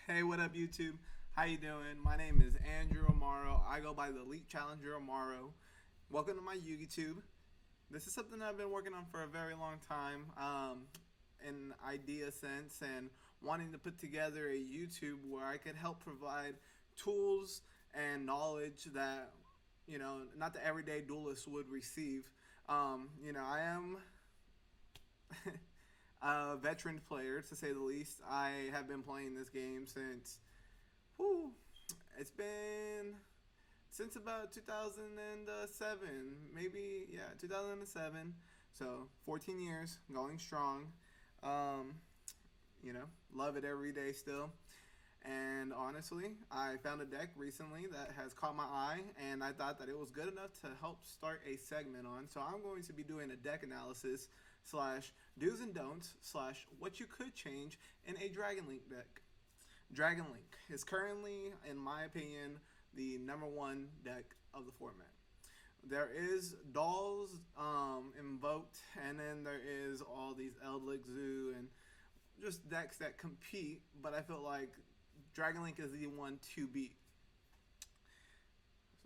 Hey, what up, YouTube? How you doing? My name is Andrew Amaro. I go by the Elite Challenger Amaro. Welcome to my YouTube. This is something I've been working on for a very long time, in idea sense, and wanting to put together a YouTube where I could help provide tools and knowledge that not the everyday duelist would receive. I am a veteran player, to say the least. I have been playing this game since, whew, it's been since about 2007, maybe, yeah, 2007. So 14 years, going strong. Um, Love it every day still. And honestly, I found a deck recently that has caught my eye, and I thought that it was good enough to help start a segment on. So I'm going to be doing a deck analysis slash do's and don'ts slash what you could change in a Dragon Link deck. Dragon Link is currently, in my opinion, the number one deck of the format. There is Dolls, Invoked, and then there is all these Eldritch Zoo and just decks that compete, but I feel like Dragon Link is the one to beat.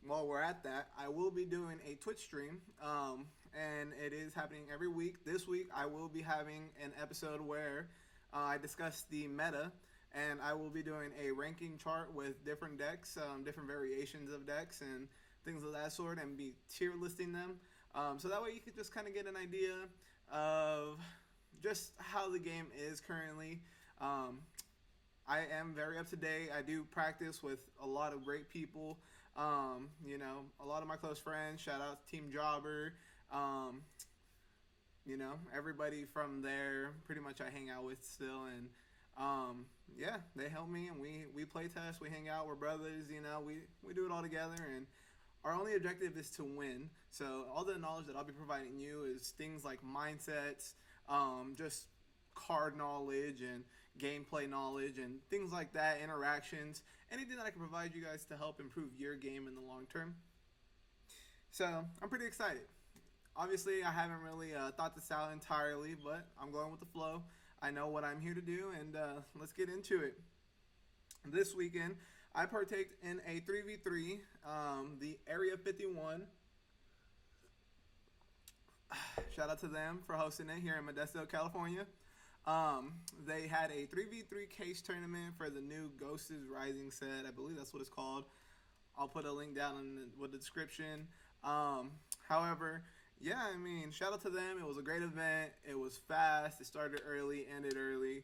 While we're at that, I will be doing a Twitch stream, and it is happening every week. This week, I will be having an episode where I discuss the meta, and I will be doing a ranking chart with different decks, different variations of decks, and things of that sort, and be tier listing them. So that way you can just kind of get an idea of just how the game is currently. I am very up to date. I do practice with a lot of great people. A lot of my close friends. Shout out to Team Jobber. Everybody from there pretty much I hang out with still. And yeah, they help me, and we play test. We hang out. We're brothers. We do it all together, and our only objective is to win. So all the knowledge that I'll be providing you is things like mindsets, just card knowledge and gameplay knowledge and things like that, interactions, anything that I can provide you guys to help improve your game in the long term. So I'm pretty excited. Obviously, I haven't really thought this out entirely, but I'm going with the flow. I know what I'm here to do, and let's get into it. This weekend, I partaked in a 3v3, the Area 51. Shout out to them for hosting it here in Modesto, California. They had a 3v3 case tournament for the new Ghost is Rising set. I believe that's what it's called. I'll put a link down in the description. However, yeah, I mean, shout out to them. It was a great event. It was fast. It started early, ended early.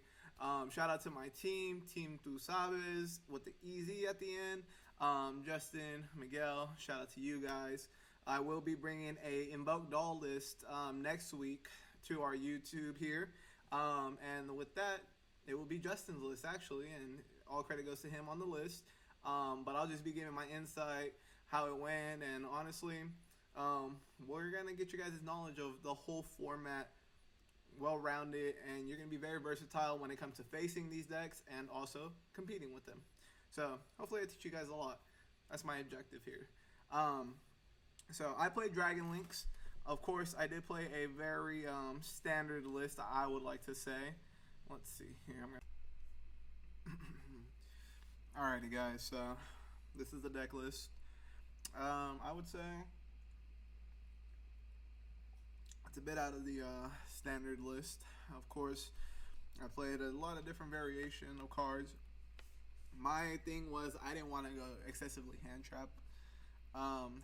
Shout out to my team, Team Tu Sabes, with the easy at the end. Justin, Miguel, shout out to you guys. I will be bringing a Invoked Doll list next week to our YouTube here. And with that, it will be Justin's list, actually, and all credit goes to him on the list. But I'll just be giving my insight, how it went, and honestly, we're going to get you guys' knowledge of the whole format, well-rounded, and you're going to be very versatile when it comes to facing these decks and also competing with them. So hopefully I teach you guys a lot. That's my objective here. So I played Dragon Links. Of course, I did play a very standard list, I would like to say. Let's see here. Alrighty, guys. So this is the deck list. I would say it's a bit out of the standard list. Of course, I played a lot of different variation of cards. My thing was I didn't want to go excessively hand trap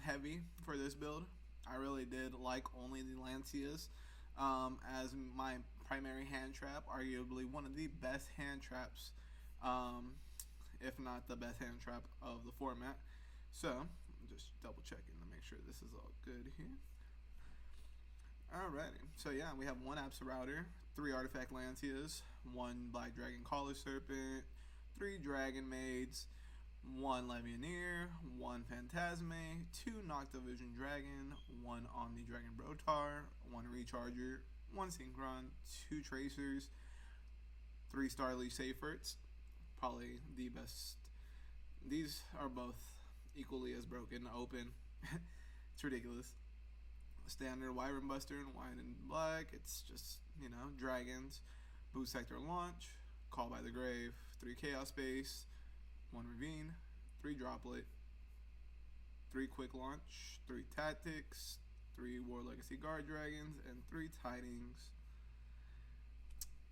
heavy for this build. I really did like only the Lancias as my primary hand trap, arguably one of the best hand traps, if not the best hand trap of the format. So, I'm just double checking to make sure this is all good here. Alrighty, so yeah, we have one Router, 3 Artifact Lancias, 1 Black Dragon Collar Serpent, 3 Dragon Maids, 1 Legionnaire, 1 Phantasme, 2 Noctovision Dragon, 1 Omni Dragon Brotar, 1 Recharger, 1 Synchron, 2 Tracers, 3 Starleaf Safers, probably the best. These are both equally as broken, open. It's ridiculous. Standard Wyvern Buster in white and black. It's just, dragons. Boost Sector Launch, Call by the Grave, 3 Chaos Base, 1 Ravine, 3 Droplet, 3 Quick Launch, 3 Tactics, 3 War Legacy Guard Dragons, and 3 Tidings.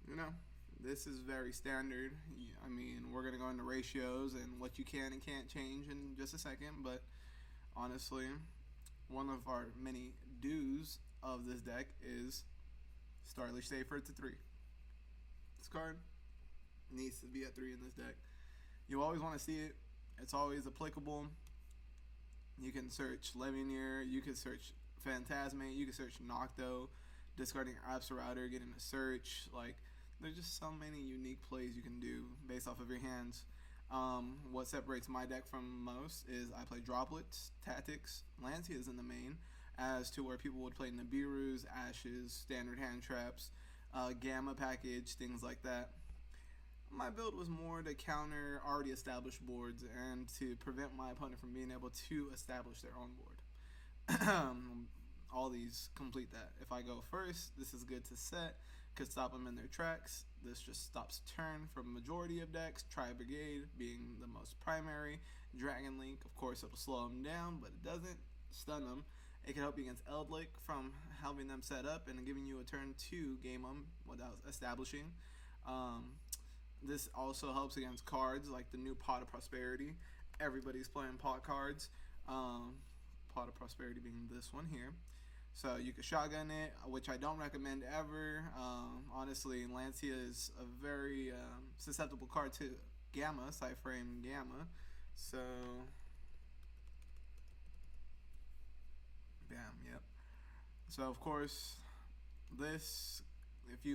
You know, this is very standard. I mean, we're going to go into ratios and what you can and can't change in just a second, but honestly, one of our many do's of this deck is Starlish Safer to 3. This card needs to be at 3 in this deck. You always want to see it. It's always applicable. You can search Levineer, you can search Phantasme, you can search Nocto, discarding Absorouter, getting a search. Like, there's just so many unique plays you can do based off of your hands. What separates my deck from most is I play Droplets, Tactics, Lancias in the main, as to where people would play Nibiru's, Ashes, standard hand traps, Gamma package, things like that. My build was more to counter already established boards and to prevent my opponent from being able to establish their own board. All these complete that. If I go first, this is good to set. Could stop them in their tracks. This just stops turn from majority of decks. Tri-Brigade being the most primary. Dragon Link, of course, it'll slow them down, but it doesn't stun them. It can help you against Eldlik from helping them set up and giving you a turn to game them without establishing. This also helps against cards like the new Pot of Prosperity. Everybody's playing pot cards. Pot of Prosperity being this one here. So you can shotgun it, which I don't recommend ever. Honestly, Lancia is a very susceptible card to Gamma, Cyframe Gamma. So, bam, yep. So of course, this, if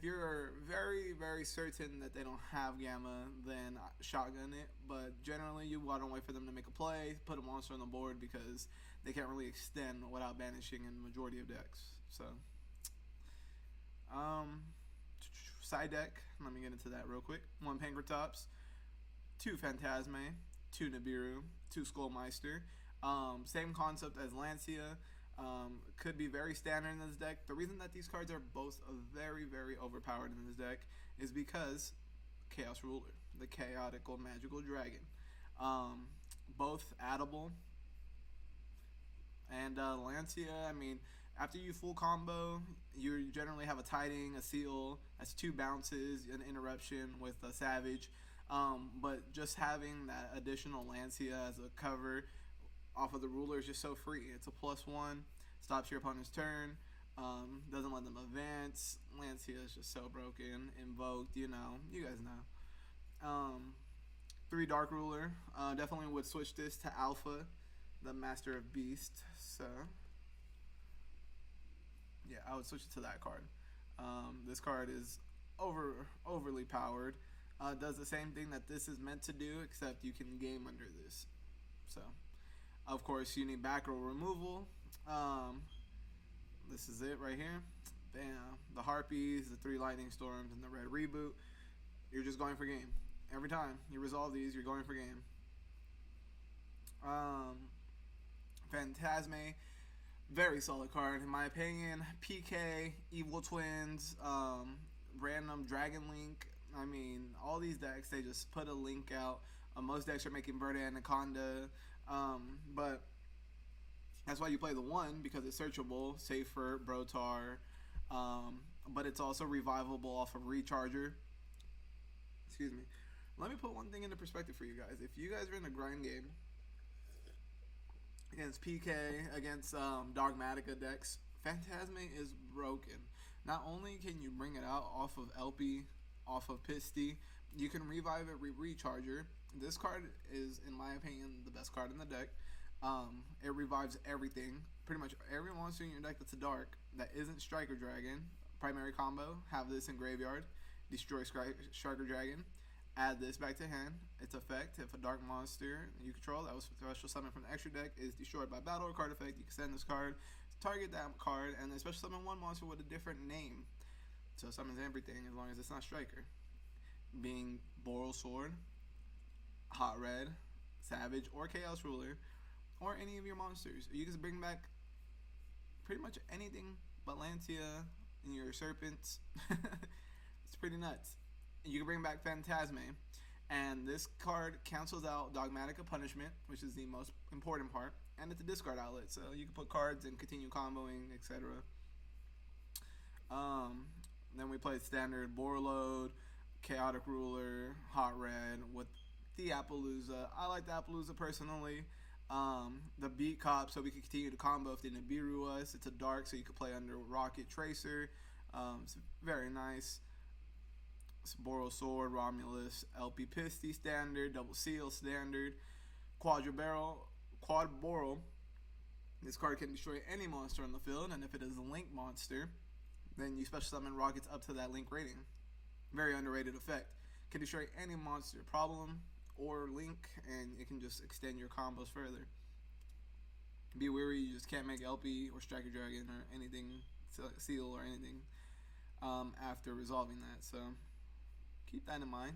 you're very, very certain that they don't have Gamma, then shotgun it. But generally, you want to wait for them to make a play, put a monster on the board, because they can't really extend without banishing in the majority of decks. So, side deck, let me get into that real quick. 1 Pankratops, 2 Phantasme, 2 Nibiru, 2 Meister. Same concept as Lancia. Could be very standard in this deck. The reason that these cards are both very, very overpowered in this deck is because Chaos Ruler, the chaotical magical dragon. Both addable. And Lancia, I mean, after you full combo, you generally have a Tiding, a Seal, that's 2 bounces, an interruption with a Savage. But just having that additional Lancia as a cover off of the Ruler is just so free. It's a +1, stops your opponent's turn, doesn't let them advance. Lancia is just so broken. Invoked, you guys know. 3 Dark Ruler, definitely would switch this to Alpha, the Master of Beast. So yeah, I would switch it to that card. This card is overly powered. Does the same thing that this is meant to do, except you can game under this. So, of course, you need back row removal. This is it right here. Bam. The Harpies, the 3 Lightning Storms, and the Red Reboot. You're just going for game. Every time you resolve these, you're going for game. Phantasme, very solid card in my opinion. PK, Evil Twins, random Dragon Link. I mean, all these decks, they just put a link out. Most decks are making Bird Anaconda, but that's why you play the 1, because it's searchable, safer, Brotar, but it's also revivable off of Recharger. Excuse me. Let me put one thing into perspective for you guys. If you guys are in a grind game against PK, against Dogmatica decks, Phantasme is broken. Not only can you bring it out off of LP, off of Pisty, you can revive it with Recharger. This card is, in my opinion, the best card in the deck. It revives everything. Pretty much every monster in your deck that's a dark, that isn't Striker Dragon, primary combo, have this in graveyard, destroy Striker Dragon, add this back to hand. Its effect, if a dark monster you control that was special summoned from the extra deck is destroyed by battle or card effect, you can send this card, target that card, and then special summon 1 monster with a different name. So it summons everything as long as it's not Striker. Being Boral Sword, Hot Red, Savage, or Chaos Ruler, or any of your monsters. You can bring back pretty much anything but Lancia and your Serpents. It's pretty nuts. You can bring back Phantasme, and this card cancels out Dogmatic of Punishment, which is the most important part, and it's a discard outlet, so you can put cards and continue comboing, etc. Um, then we played standard Borreload, Chaotic Ruler, Hot Red with the Appaloosa. I like the Appaloosa personally. The Beat Cop, so we can continue to combo if they Nibiru us. It's a dark, so you can play under Rocket Tracer. It's very nice. It's Boral Sword, Romulus, LP Pisty standard, Double Seal standard, Quad Boral. This card can destroy any monster on the field, and if it is a Link monster, then you special summon rockets up to that Link rating. Very underrated effect. Can destroy any monster, problem, or Link, and it can just extend your combos further. Be wary, you just can't make LP or Striker Dragon or anything, Seal or anything after resolving that. So keep that in mind.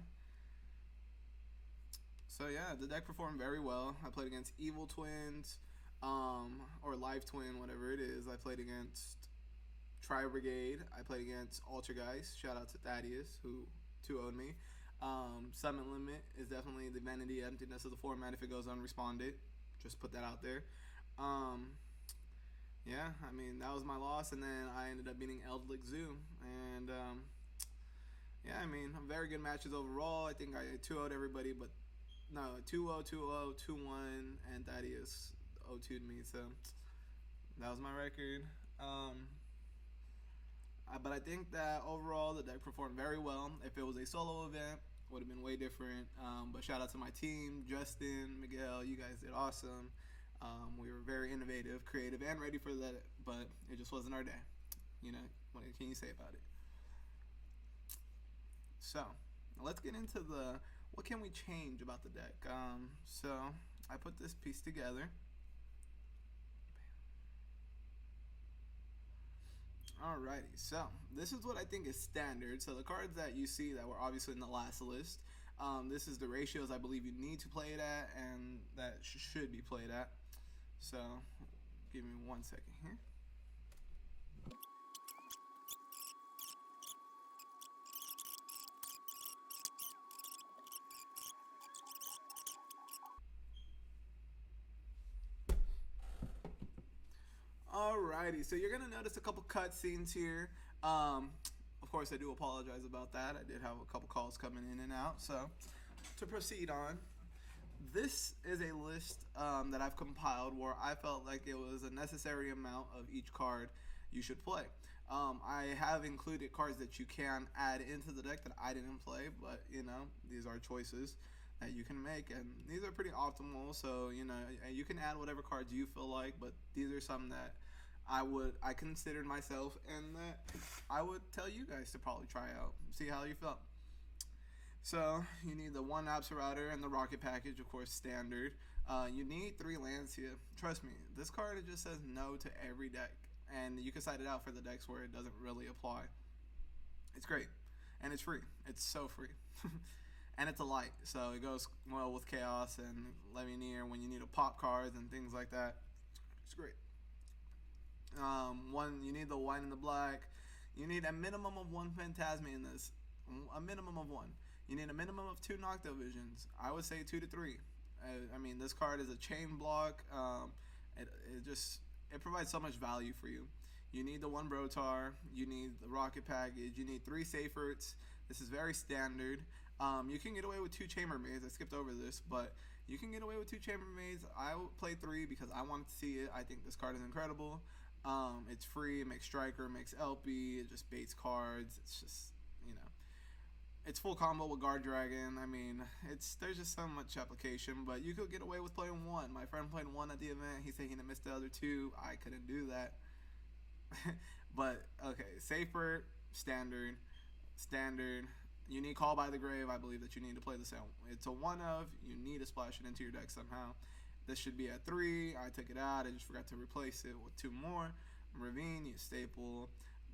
So yeah, the deck performed very well. I played against Evil Twins, or Live Twin, whatever it is. I played against Tri Brigade. I played against Ultrageist. Shout out to Thaddeus, who 2-0'd me. Summon Limit is definitely the vanity emptiness of the format if it goes unresponded. Just put that out there. Yeah, I mean, that was my loss, and then I ended up beating Eldlick Zoo. And yeah, I mean, very good matches overall. I think I 2-0'd everybody, but no, 2-0, 2-0, 2-1, and Thaddeus 0-2'd me. So that was my record. But I think that overall the deck performed very well. If it was a solo event, it would have been way different. But shout out to my team, Justin, Miguel, you guys did awesome. We were very innovative, creative, and ready for that, but it just wasn't our day. You know, what can you say about it? So let's get into what can we change about the deck. So I put this piece together. Alrighty, so this is what I think is standard. So the cards that you see that were obviously in the last list, this is the ratios I believe you need to play it at and that should be played at. So give me 1 second here. Alrighty, so you're gonna notice a couple cutscenes here. Of course, I do apologize about that. I did have a couple calls coming in and out. So, to proceed on, this is a list that I've compiled where I felt like it was a necessary amount of each card you should play. I have included cards that you can add into the deck that I didn't play, but you know, these are choices that you can make, and these are pretty optimal. So you know, you can add whatever cards you feel like, but these are some that I considered myself and that I would tell you guys to probably try out, see how you felt. So you need the 1 Absolrouter and the Rocket Package, of course, standard. You need 3 lands here. Trust me, this card, it just says no to every deck, and you can side it out for the decks where it doesn't really apply. It's great, and it's free. It's so free. And it's a light, so it goes well with Chaos and Lemonier when you need to pop cards and things like that. It's great. You need the white and the black. You need a minimum of 1 Phantasme in this. A minimum of 1. You need a minimum of 2 Nocto Visions. I would say 2 to 3. I mean, this card is a chain block. It provides so much value for you. You need the 1 Brotar. You need the Rocket Package. You need 3 Safers. This is very standard. You can get away with 2 Chambermaids. I skipped over this, but you can get away with 2 Chambermaids. I would play 3 because I wanted to see it. I think this card is incredible. It's free. It makes Striker, it makes LP. It just baits cards. It's just, you know, it's full combo with Guard Dragon. I mean, there's just so much application, but you could get away with playing 1. My friend played 1 at the event. He said he missed the other 2. I couldn't do that. But okay, Safer, standard. You need Call by the Grave. I believe that you need to play this out. It's a 1 of. You need to splash it into your deck somehow. This should be at 3. I took it out. I just forgot to replace it with 2 more. Ravine, you staple.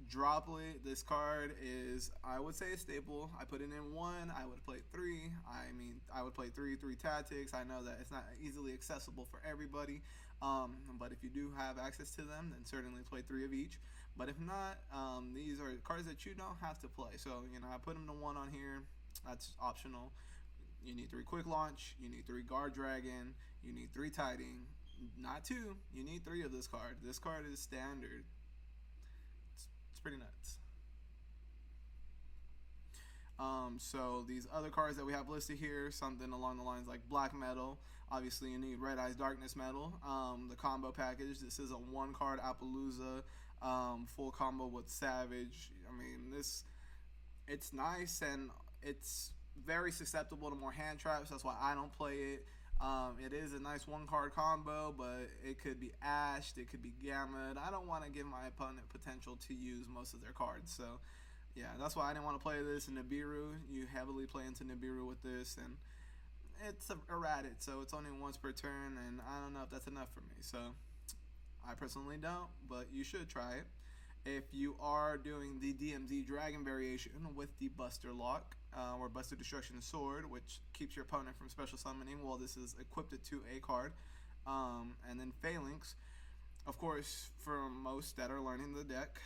Droplet, this card is, I would say, a staple. I put it in 1. I would play 3. I would play 3 tactics. I know that it's not easily accessible for everybody. But if you do have access to them, then certainly play 3 of each. But if not, these are cards that you don't have to play. So, you know, I put them to 1 on here. That's optional. You need 3 quick launch. You need 3 guard dragon. You need 3 tiding. Not 2. You need 3 of this card. This card is standard. It's pretty nuts. So these other cards that we have listed here, something along the lines like Black Metal. Obviously, you need Red Eyes Darkness Metal. The combo package. This is a 1 card Appaloosa, full combo with Savage. I mean, it's nice and it's very susceptible to more hand traps. That's why I don't play it. It is a nice 1 card combo, but it could be ashed, it could be gammaed. I don't want to give my opponent potential to use most of their cards. So yeah, that's why I didn't want to play this in Nibiru. You heavily play into Nibiru with this, and it's erratic, so it's only once per turn, and I don't know if that's enough for me. So I personally don't, but you should try it. If you are doing the DMZ Dragon variation with the Buster Lock, or Buster Destruction Sword, which keeps your opponent from special summoning, well, this is equipped to a card. And then Phalanx. Of course, for most that are learning the deck,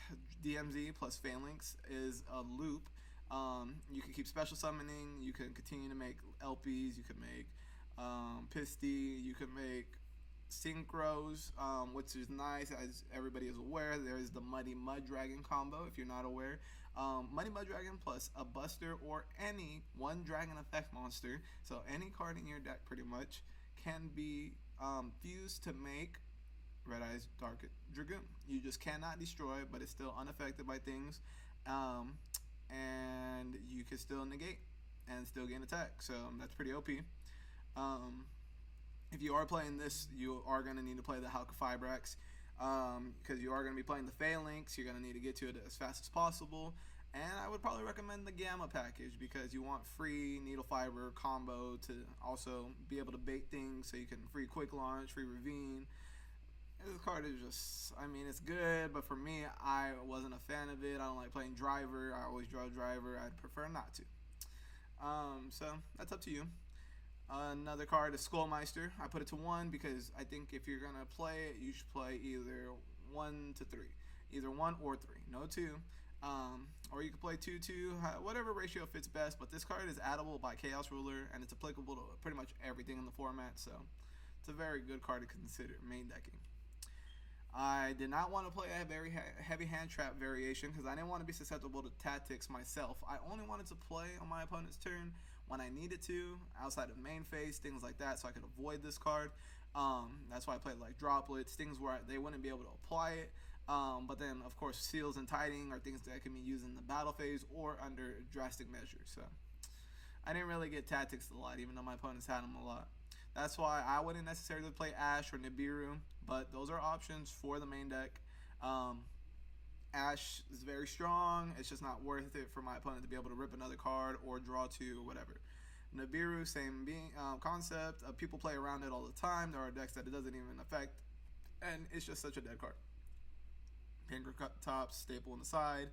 DMZ plus Phalanx is a loop. You can keep special summoning, you can continue to make LPs, you can make Pisty, you can make Synchros, which is nice. As everybody is aware, there is the Muddy Mud Dragon combo, if you're not aware. Muddy Mud Dragon plus a Buster or any 1 Dragon effect monster, so any card in your deck pretty much, can be fused to make Red Eyes Dark Dragoon. You just cannot destroy it, but it's still unaffected by things, and you can still negate and still gain attack, so that's pretty OP. If you are playing this, you are going to need to play the Halka Fibrax, because you are going to be playing the Phalanx. You're going to need to get to it as fast as possible, and I would probably recommend the Gamma package because you want free Needle Fiber combo to also be able to bait things, so you can free Quick Launch, free Ravine. This card is just, I mean, it's good, but for me, I wasn't a fan of it. I don't like playing Driver. I always draw Driver. I'd prefer not to. So that's up to you. Another card is Skullmeister. I put it to 1 because I think if you're gonna play it, you should play either 1 to 3, either 1 or 3, no 2. Or you can play 2-2, whatever ratio fits best. But this card is addable by Chaos Ruler, and it's applicable to pretty much everything in the format. So it's a very good card to consider main decking. I did not want to play a very heavy hand trap variation because I didn't want to be susceptible to tactics myself. I only wanted to play on my opponent's turn when I needed to, outside of main phase, things like that, so I could avoid this card. That's why I played like droplets, things where they wouldn't be able to apply it. But then, of course, seals and tiding are things that can be used in the battle phase or under drastic measures. So I didn't really get tactics a lot, even though my opponents had them a lot. That's why I wouldn't necessarily play Ash or Nibiru, but those are options for the main deck. Ash is very strong. It's just not worth it for my opponent to be able to rip another card or draw 2 or whatever. Nibiru, same concept. People play around it all the time. There are decks that it doesn't even affect, and it's just such a dead card. Finger cut top, staple on the side.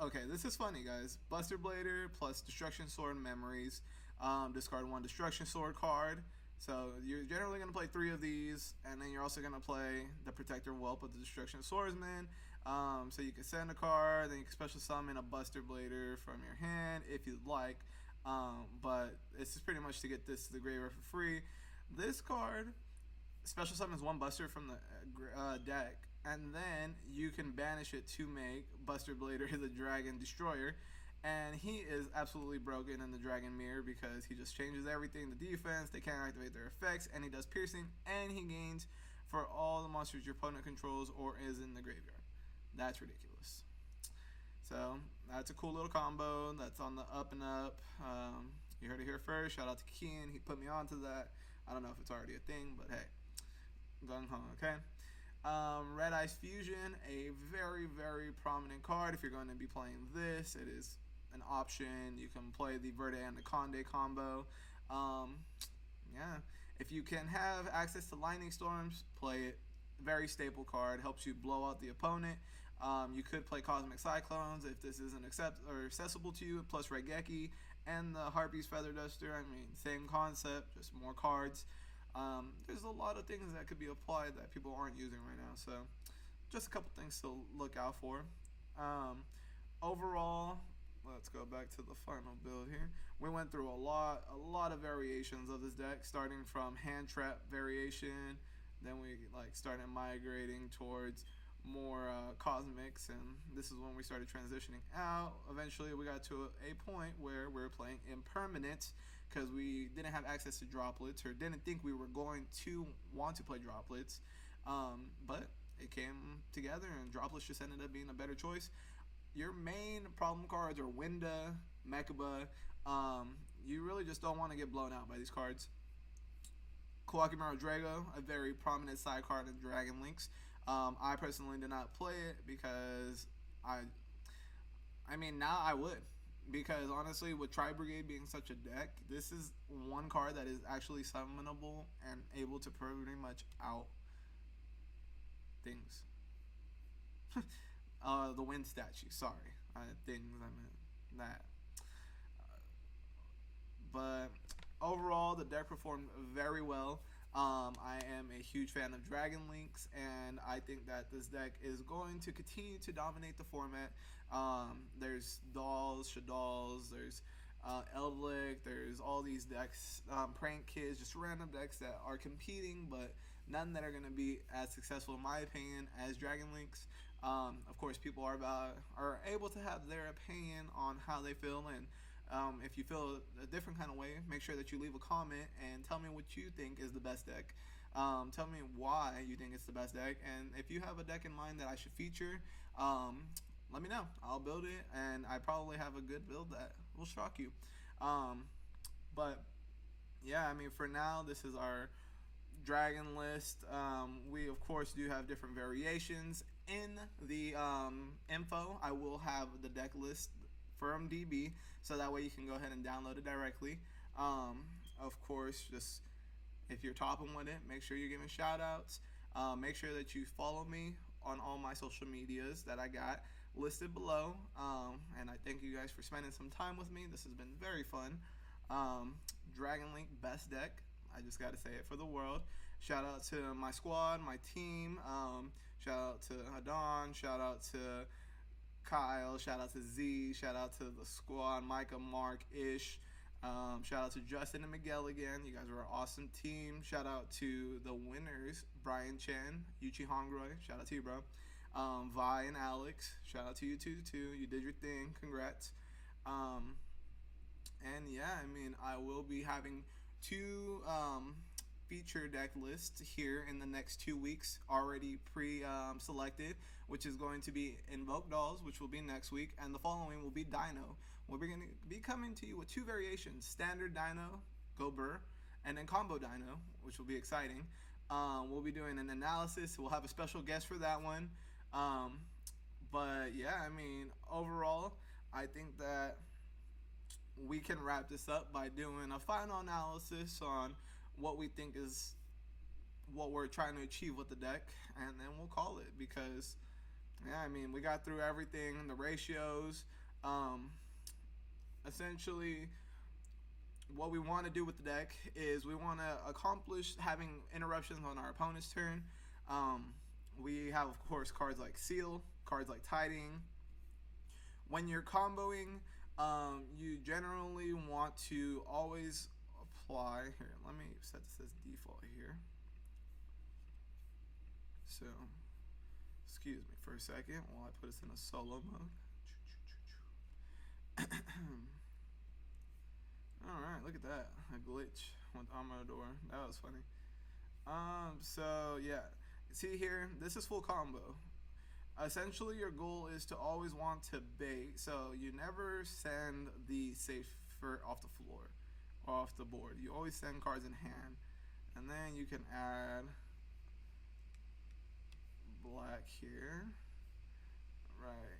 Okay, this is funny, guys. Buster Blader plus Destruction Sword Memories. Discard 1 Destruction Sword card. So you're generally going to play 3 of these, and then you're also going to play the Protector Whelp of the Destruction Swordsman. So you can send a card, then you can special summon a Buster Blader from your hand if you'd like. But it's just pretty much to get this to the graveyard for free. This card special summons 1 Buster from the deck, and then you can banish it to make Buster Blader the Dragon Destroyer. And he is absolutely broken in the Dragon Mirror because he just changes everything. The defense, they can't activate their effects, and he does piercing, and he gains for all the monsters your opponent controls or is in the graveyard. That's ridiculous. So that's a cool little combo that's on the up and up. You heard it here first. Shout out to Kian. He put me onto that. I don't know if it's already a thing, but hey, gung ho, okay? Red Eyes Fusion, a very, very prominent card. If you're going to be playing this, it is an option. You can play the Verde and the Conde combo. Yeah, if you can have access to Lightning Storms, play it. Very staple card, helps you blow out the opponent. You could play Cosmic Cyclones if this isn't accessible to you, plus Regeki and the Harpy's Feather Duster. I mean, same concept, just more cards. There's a lot of things that could be applied that people aren't using right now, so just a couple things to look out for. Overall, let's go back to the final build here. We went through a lot of variations of this deck, starting from hand trap variation. Then we like started migrating towards more cosmics, and this is when we started transitioning out. Eventually, we got to a point where we were playing impermanent because we didn't have access to droplets or didn't think we were going to want to play droplets. But it came together, and droplets just ended up being a better choice. Your main problem cards are Winda, Mechaba. You really just don't want to get blown out by these cards. Kawakimaru Drago, a very prominent side card in Dragon Links. I personally did not play it because I mean, now I would. Because honestly, with Tri Brigade being such a deck, this is one card that is actually summonable and able to pretty much out things. The wind statue, sorry. Things, I meant that. But overall, the deck performed very well. I am a huge fan of Dragon Links, and I think that this deck is going to continue to dominate the format. There's Dolls, Shaddolls, there's Eldlick, there's all these decks, Prank Kids, just random decks that are competing, but none that are going to be as successful, in my opinion, as Dragon Links. Of course, people are able to have their opinion on how they feel, and if you feel a different kind of way, make sure that you leave a comment and tell me what you think is the best deck. Tell me why you think it's the best deck, and if you have a deck in mind that I should feature, let me know. I'll build it, and I probably have a good build that will shock you. But yeah, I mean, for now, this is our dragon list. We of course do have different variations in the info. I will have the deck list from DB, so that way you can go ahead and download it directly. Of course, just if you're topping with it, make sure you're giving shout outs. Make sure that you follow me on all my social medias that I got listed below. And I thank you guys for spending some time with me. This has been very fun. Dragon Link best deck. I just got to say it for the world. Shout out to my squad, my team. Shout out to Adon. Shout out to Kyle. Shout out to Z. Shout out to the squad, Micah, Mark, Ish. Shout out to Justin and Miguel again. You guys were an awesome team. Shout out to the winners, Brian Chen, Yuchi Hongroy. Shout out to you, bro. Vi and Alex. Shout out to you too. You did your thing. Congrats. And yeah, I mean, I will be having two feature deck lists here in the next 2 weeks already selected, which is going to be Invoked Dolls, which will be next week, and the following will be Dino. We're going to be coming to you with two variations: Standard Dino, Go Burr, and then Combo Dino, which will be exciting. We'll be doing an analysis. We'll have a special guest for that one. But yeah, I mean, overall, I think that we can wrap this up by doing a final analysis on what we think is what we're trying to achieve with the deck, and then we'll call it. Because yeah, I mean, we got through everything, the ratios. Essentially, what we want to do with the deck is we want to accomplish having interruptions on our opponent's turn. We have, of course, cards like Seal, cards like Tiding. When you're comboing, you generally want to always apply. Here, let me set this as default here. So, excuse me for a second while I put this in a solo mode. Alright, look at that. A glitch with Amador. That was funny. So yeah. See here, this is full combo. Essentially, your goal is to always want to bait, so you never send the safer off the floor or off the board. You always send cards in hand, and then you can add black here, right?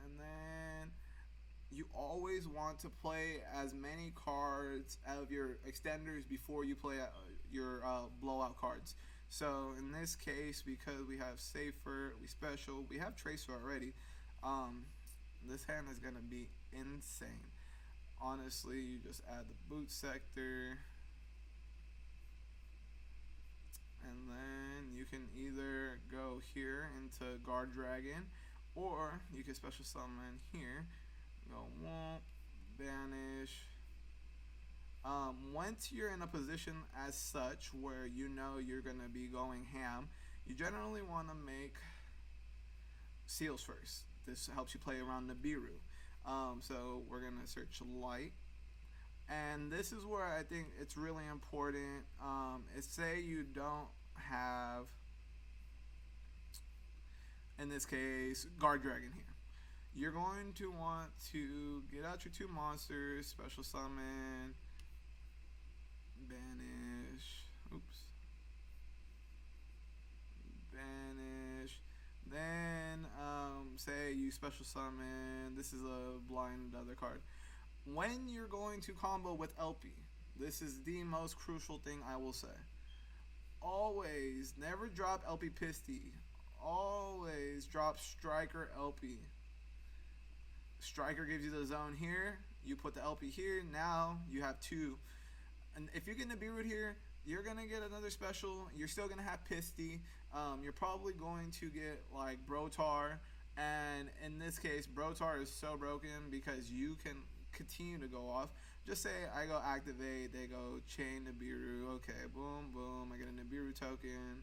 And then you always want to play as many cards of your extenders before you play your blowout cards. So in this case, because we have Safer, we special, we have Tracer already, this hand is going to be insane. Honestly, you just add the boot sector, and then you can either go here into Guard Dragon, or you can special summon here Go won't banish. Once you're in a position as such where you know you're gonna be going ham, you generally want to make seals first. This helps you play around Nibiru. So we're gonna search light, and this is where I think it's really important. Is say you don't have, in this case, guard dragon here. You're going to want to get out your two monsters, special summon, banish, oops, banish. Then say you special summon. This is a blind other card. When you're going to combo with LP, this is the most crucial thing I will say. Always never drop LP Pisty. Always drop Striker LP. Striker gives you the zone here. You put the LP here. Now you have two. And if you're gonna be root here, you're gonna get another special. You're still gonna have Pisty. You're probably going to get like Brotar. And in this case, Brotar is so broken because you can continue to go off. Just say I go activate, they go chain Nibiru. Okay, boom, boom. I get a Nibiru token.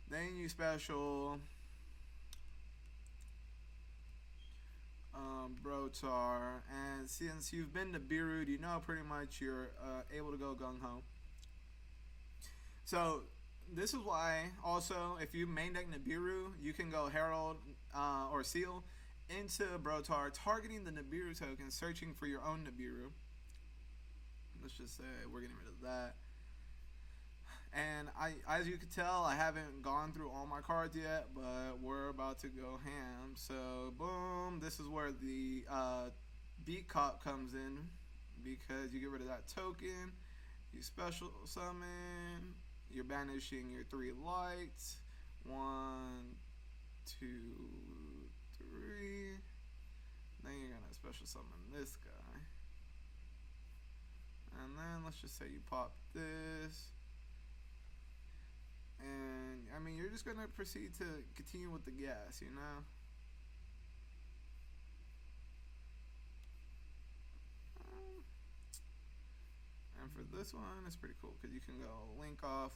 Then you special Brotar, and since you've been to Birud, you know pretty much you're able to go gung ho. So this is why also if you main deck Nibiru, you can go Herald or Seal into Brotar, targeting the Nibiru token, searching for your own Nibiru. Let's just say we're getting rid of that. And as you can tell, I haven't gone through all my cards yet, but we're about to go ham. So boom, this is where the beat cop comes in, because you get rid of that token, you special summon, you're banishing your 3 lights, 1, 2, 3. Then you're gonna special summon this guy, and then let's just say you pop this. And I mean, you're just gonna proceed to continue with the gas, you know. And for this one, it's pretty cool because you can go link off,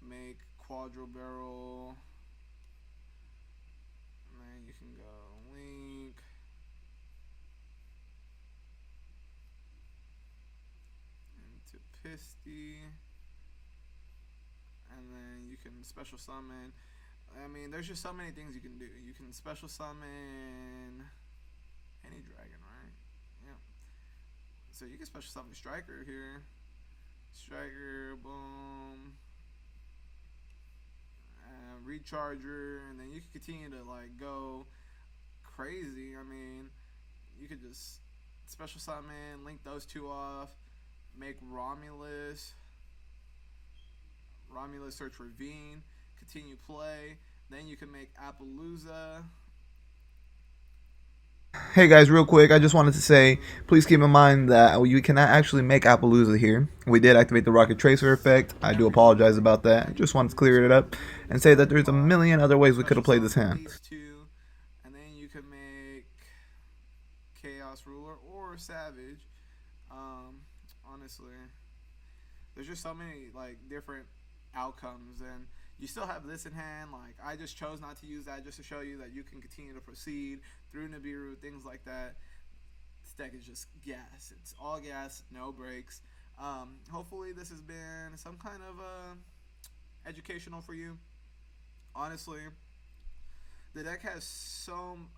make Quadro Barrel, and then you can go link, into Pisty. And then you can special summon. I mean, there's just so many things you can do. You can special summon any dragon, right? Yeah. So you can special summon Striker here. Striker, boom. Recharger, and then you can continue to like go crazy. I mean, you could just special summon, link those two off, make Romulus search Ravine, continue play. Then you can make Appaloosa. Hey guys, real quick, I just wanted to say, please keep in mind that you cannot actually make Appaloosa here. We did activate the Rocket Tracer effect. I do apologize about that. Just wanted to clear it up and say that there's a million other ways we could have played this hand. These two, and then you can make Chaos Ruler or Savage. Honestly, there's just so many like different outcomes, and you still have this in hand. Like, I just chose not to use that just to show you that you can continue to proceed through Nibiru, things like that. This deck is just gas. It's all gas, no breaks. Hopefully this has been some kind of educational for you. Honestly, the deck has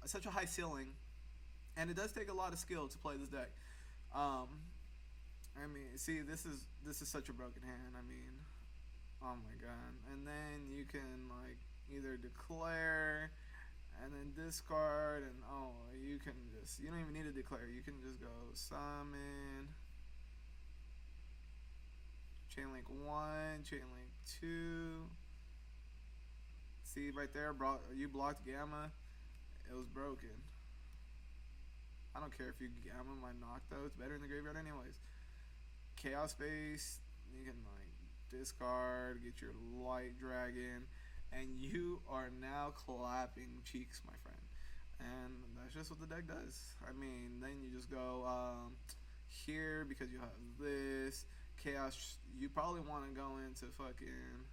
such a high ceiling, and it does take a lot of skill to play this deck. I mean, see, this is such a broken hand. I mean, oh my god. And then you can like either declare and then discard, and you don't even need to declare. You can just go summon, chain link 1, chain link 2. See right there, you blocked Gamma. It was broken. I don't care if you Gamma my knock though. It's better in the graveyard anyways. Chaos Space, you can like discard, get your light dragon, and you are now clapping cheeks, my friend. And that's just what the deck does. I mean, then you just go here because you have this chaos. You probably want to go into fucking.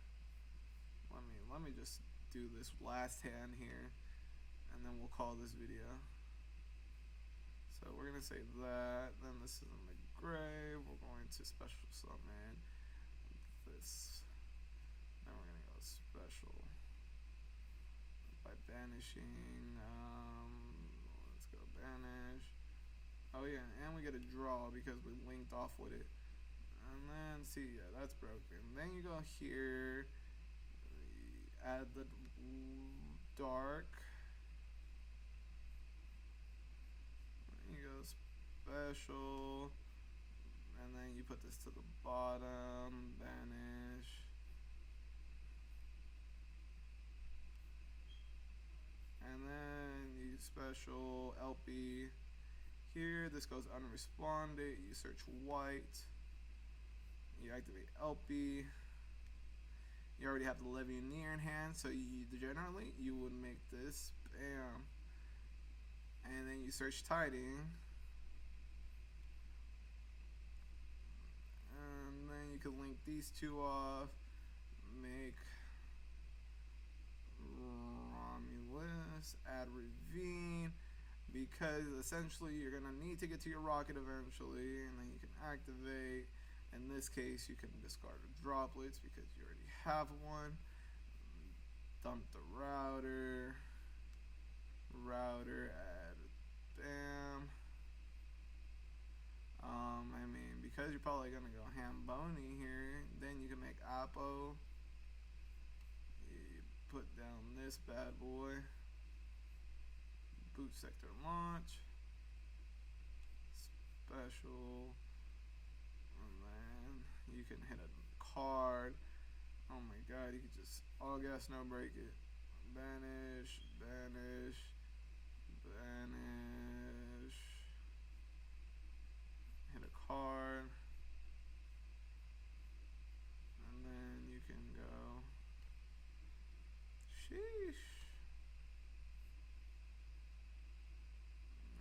Let me just do this last hand here, and then we'll call this video. So we're gonna say that. Then this is in the grave. We're going to special summon this. Then we're gonna go special by banishing. Let's go banish. Oh yeah, and we get a draw because we linked off with it. And then see, yeah, that's broken. Then you go here, add the dark. Then you go special, and then you put this to the bottom, banish. And then you special LP. Here, this goes unresponded. You search white. You activate LP. You already have the Levianeer in hand, so generally you would make this, bam, and then you search Tiding, and then you can link these two off, make Romulus, add Ravine, because essentially you're gonna need to get to your rocket eventually, and then you can activate. In this case, you can discard droplets because you already have one. Dump the router, add bam. I mean, because you're probably gonna go Hamboni here, then you can make Apo. You put down this bad boy. Boot sector launch. Special. You can hit a card. Oh my god, you can just all gas, no break it. Banish, banish, banish. Hit a card. And then you can go. Sheesh.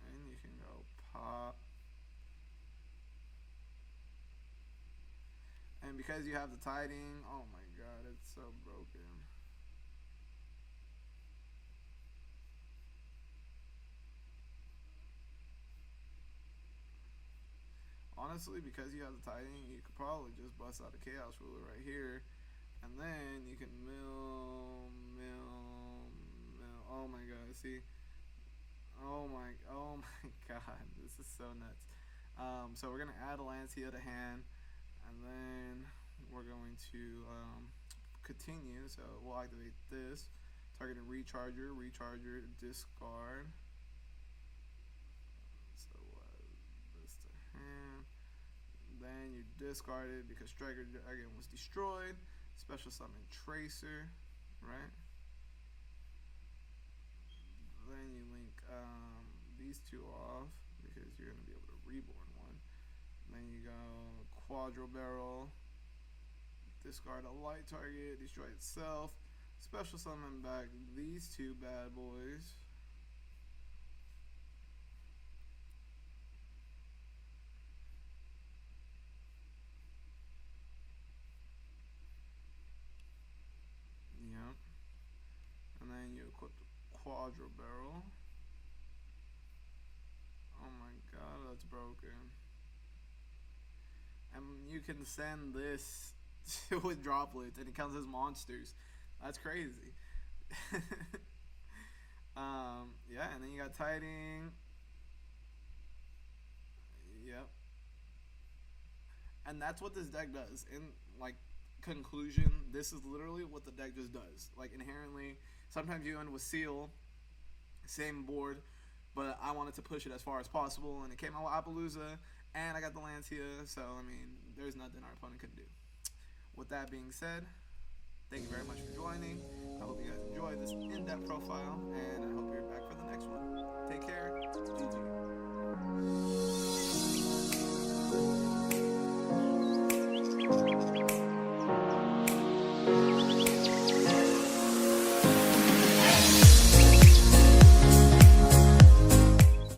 And you can go pop. And because you have the Tiding, oh my god, it's so broken. Honestly, because you have the Tiding, you could probably just bust out a Chaos Ruler right here. And then you can mill. Oh my god, see? Oh my god, this is so nuts. So we're going to add a Lancia to hand. And then we're going to continue. So we'll activate this. Targeting recharger, discard. So this to hand. Then you discard it because Striker Dragon was destroyed. Special summon Tracer, right? Then you link these two off because you're going to be able to reborn one. Then you go Quadro Barrel, discard a light target, destroy itself, special summon back these two bad boys. Yep. And then you equip the Quadro Barrel. Oh my god, that's broken. And you can send this with droplets and it counts as monsters. That's crazy. Yeah, and then you got Tiding. Yep. And that's what this deck does. In like conclusion, this is literally what the deck just does. Like inherently, sometimes you end with Seal, same board, but I wanted to push it as far as possible, and it came out with Appaloosa, and I got the Lancia, so I mean, there's nothing our opponent could do. With that being said, thank you very much for joining. I hope you guys enjoyed this in-depth profile, and